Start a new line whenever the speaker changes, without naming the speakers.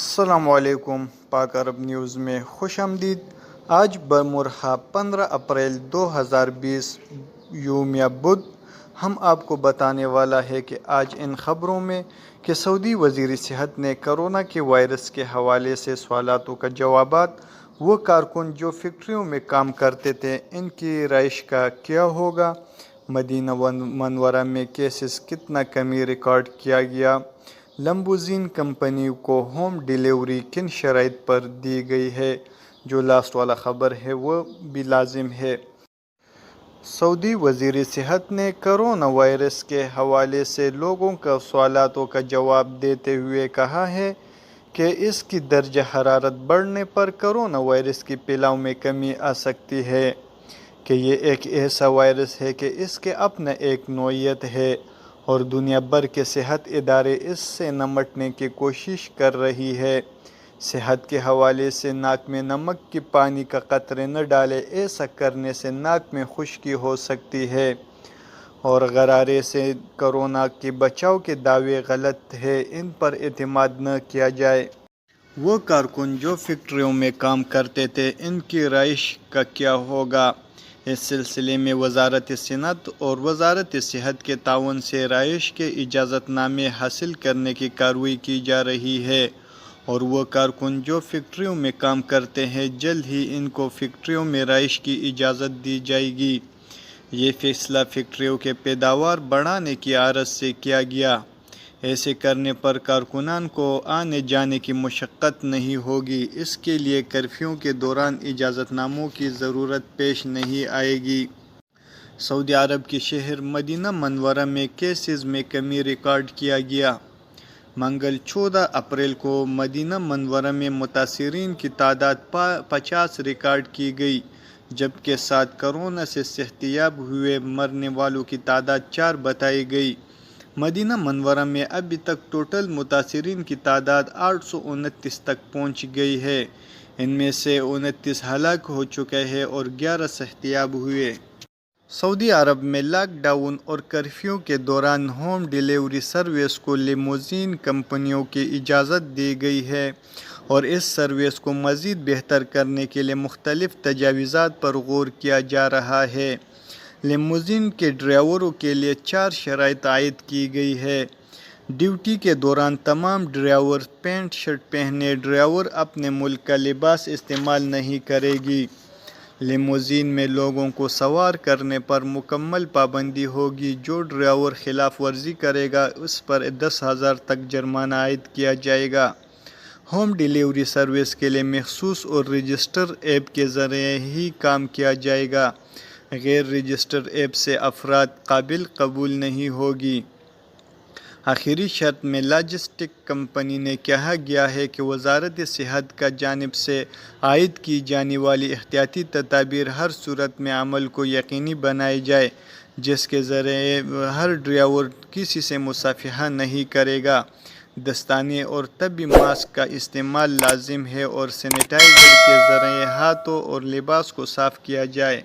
السلام علیکم، پاک عرب نیوز میں خوش آمدید۔ آج برمرحا 15 اپریل 2020 یومیہ بدھ ہم آپ کو بتانے والا ہے کہ آج ان خبروں میں کہ سعودی وزیر صحت نے کرونا کے وائرس کے حوالے سے سوالاتوں کا جوابات، وہ کارکن جو فیکٹریوں میں کام کرتے تھے ان کی رہائش کا کیا ہوگا، مدینہ منورہ میں کیسز کتنا کمی ریکارڈ کیا گیا، لمبوزین کمپنی کو ہوم ڈیلیوری کن شرائط پر دی گئی ہے، جو لاسٹ والا خبر ہے وہ بھی لازم ہے۔ سعودی وزیر صحت نے کرونا وائرس کے حوالے سے لوگوں کے سوالاتوں کا جواب دیتے ہوئے کہا ہے کہ اس کی درجہ حرارت بڑھنے پر کرونا وائرس کی پھیلاؤ میں کمی آ سکتی ہے، کہ یہ ایک ایسا وائرس ہے کہ اس کے اپنا ایک نوعیت ہے اور دنیا بھر کے صحت ادارے اس سے نمٹنے کی کوشش کر رہی ہے۔ صحت کے حوالے سے ناک میں نمک کے پانی کا قطرے نہ ڈالیں، ایسا کرنے سے ناک میں خشکی ہو سکتی ہے، اور غرارے سے کرونا کے بچاؤ کے دعوے غلط ہیں، ان پر اعتماد نہ کیا جائے۔ وہ کارکن جو فیکٹریوں میں کام کرتے تھے ان کی رہائش کا کیا ہوگا؟ اس سلسلے میں وزارت صنعت اور وزارت صحت کے تعاون سے رہائش کے اجازت نامے حاصل کرنے کی کارروائی کی جا رہی ہے، اور وہ کارکن جو فیکٹریوں میں کام کرتے ہیں جلد ہی ان کو فیکٹریوں میں رہائش کی اجازت دی جائے گی۔ یہ فیصلہ فیکٹریوں کے پیداوار بڑھانے کی غرض سے کیا گیا۔ ایسے کرنے پر کارکنان کو آنے جانے کی مشقت نہیں ہوگی، اس کے لیے کرفیو کے دوران اجازت ناموں کی ضرورت پیش نہیں آئے گی۔ سعودی عرب کے شہر مدینہ منورہ میں کیسز میں کمی ریکارڈ کیا گیا۔ منگل 14 اپریل کو مدینہ منورہ میں متاثرین کی تعداد 50 ریکارڈ کی گئی، جبکہ 7 کورونا سے صحت یاب ہوئے مرنے والوں کی تعداد 4 بتائی گئی۔ مدینہ منورہ میں ابھی تک ٹوٹل متاثرین کی تعداد 829 تک پہنچ گئی ہے، ان میں سے 29 ہلاک ہو چکے ہیں اور 11 صحت یاب ہوئے۔ سعودی عرب میں لاک ڈاؤن اور کرفیو کے دوران ہوم ڈیلیوری سروس کو لیموزین کمپنیوں کی اجازت دی گئی ہے، اور اس سروس کو مزید بہتر کرنے کے لیے مختلف تجاویزات پر غور کیا جا رہا ہے۔ لیموزین کے ڈرائیوروں کے لیے 4 شرائط عائد کی گئی ہیں۔ ڈیوٹی کے دوران تمام ڈرائیور پینٹ شرٹ پہنے، ڈرائیور اپنے ملک کا لباس استعمال نہیں کرے گی۔ لیموزین میں لوگوں کو سوار کرنے پر مکمل پابندی ہوگی، جو ڈرائیور خلاف ورزی کرے گا اس پر 10,000 تک جرمانہ عائد کیا جائے گا۔ ہوم ڈیلیوری سروس کے لیے مخصوص اور رجسٹر ایپ کے ذریعے ہی کام کیا جائے گا، غیر رجسٹر ایپ سے افراد قابل قبول نہیں ہوگی۔ آخری شرط میں لاجسٹک کمپنی نے کہا گیا ہے کہ وزارت صحت کی جانب سے عائد کی جانے والی احتیاطی تدابیر ہر صورت میں عمل کو یقینی بنائی جائے، جس کے ذریعے ہر ڈرائیور کسی سے مصافحہ نہیں کرے گا، دستانے اور طبی ماسک کا استعمال لازم ہے، اور سینیٹائزر کے ذریعے ہاتھوں اور لباس کو صاف کیا جائے۔